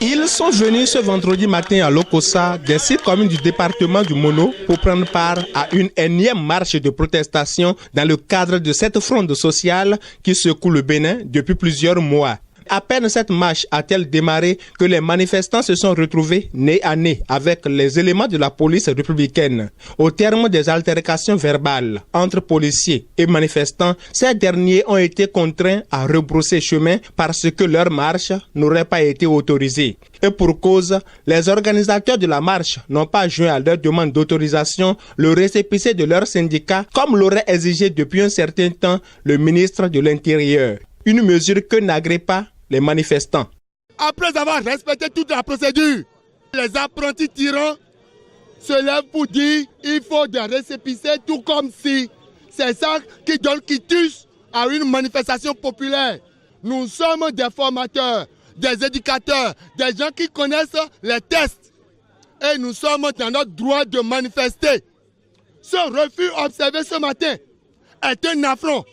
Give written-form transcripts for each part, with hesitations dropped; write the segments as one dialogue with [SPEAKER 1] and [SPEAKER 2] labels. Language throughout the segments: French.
[SPEAKER 1] Ils sont venus ce vendredi matin à Lokossa, des 6 communes du département du Mono, pour prendre part à une énième marche de protestation dans le cadre de cette fronde sociale qui secoue le Bénin depuis plusieurs mois. À peine cette marche a-t-elle démarré que les manifestants se sont retrouvés nez à nez avec les éléments de la police républicaine. Au terme des altercations verbales entre policiers et manifestants, ces derniers ont été contraints à rebrousser chemin parce que leur marche n'aurait pas été autorisée. Et pour cause, les organisateurs de la marche n'ont pas joint à leur demande d'autorisation le récépissé de leur syndicat comme l'aurait exigé depuis un certain temps le ministre de l'Intérieur. Une mesure que n'agréent pas les manifestants.
[SPEAKER 2] Après avoir respecté toute la procédure, les apprentis tyrans se lèvent pour dire qu'il faut des récépissés, tout comme si c'est ça qui donne quitus à une manifestation populaire. Nous sommes des formateurs, des éducateurs, des gens qui connaissent les tests. Et nous sommes dans notre droit de manifester. Ce refus observé ce matin est un affront.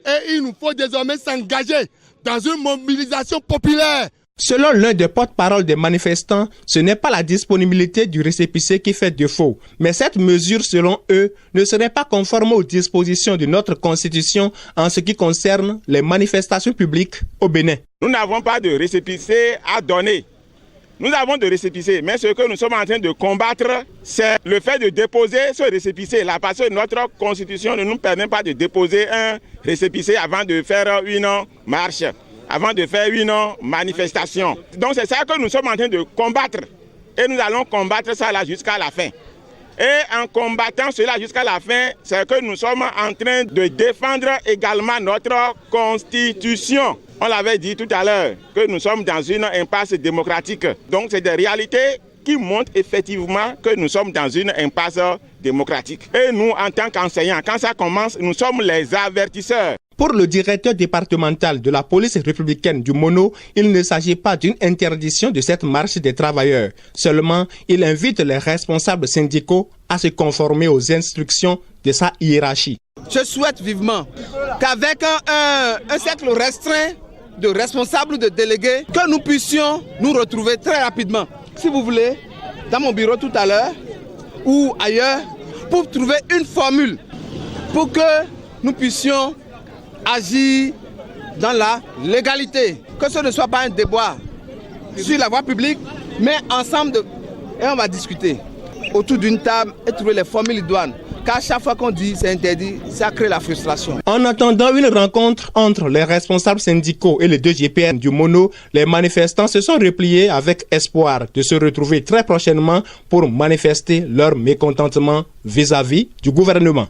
[SPEAKER 2] Et il nous faut désormais s'engager dans une mobilisation populaire.
[SPEAKER 1] Selon l'un des porte-parole des manifestants, ce n'est pas la disponibilité du récépissé qui fait défaut. Mais cette mesure, selon eux, ne serait pas conforme aux dispositions de notre Constitution en ce qui concerne les manifestations publiques au Bénin.
[SPEAKER 3] Nous n'avons pas de récépissé à donner. Nous avons de récépissé, mais ce que nous sommes en train de combattre, c'est le fait de déposer ce récépissé-là, parce que notre Constitution ne nous permet pas de déposer un récépissé avant de faire une marche, avant de faire une manifestation. Donc c'est ça que nous sommes en train de combattre, et nous allons combattre ça là jusqu'à la fin. Et en combattant cela jusqu'à la fin, c'est que nous sommes en train de défendre également notre Constitution. On l'avait dit tout à l'heure que nous sommes dans une impasse démocratique. Donc c'est des réalités qui montrent effectivement que nous sommes dans une impasse démocratique. Et nous, en tant qu'enseignants, quand ça commence, nous sommes les avertisseurs.
[SPEAKER 1] Pour le directeur départemental de la police républicaine du Mono, il ne s'agit pas d'une interdiction de cette marche des travailleurs. Seulement, il invite les responsables syndicaux à se conformer aux instructions de sa hiérarchie.
[SPEAKER 4] Je souhaite vivement qu'avec un cercle restreint de responsables, de délégués, que nous puissions nous retrouver très rapidement, si vous voulez, dans mon bureau tout à l'heure ou ailleurs, pour trouver une formule pour que nous puissions agir dans la légalité, que ce ne soit pas un débat sur la voie publique, mais ensemble, et on va discuter autour d'une table et trouver les formules idoines. Car chaque fois qu'on dit c'est interdit, ça crée la frustration.
[SPEAKER 1] En attendant une rencontre entre les responsables syndicaux et les 2 GPN du Mono, les manifestants se sont repliés avec espoir de se retrouver très prochainement pour manifester leur mécontentement vis-à-vis du gouvernement.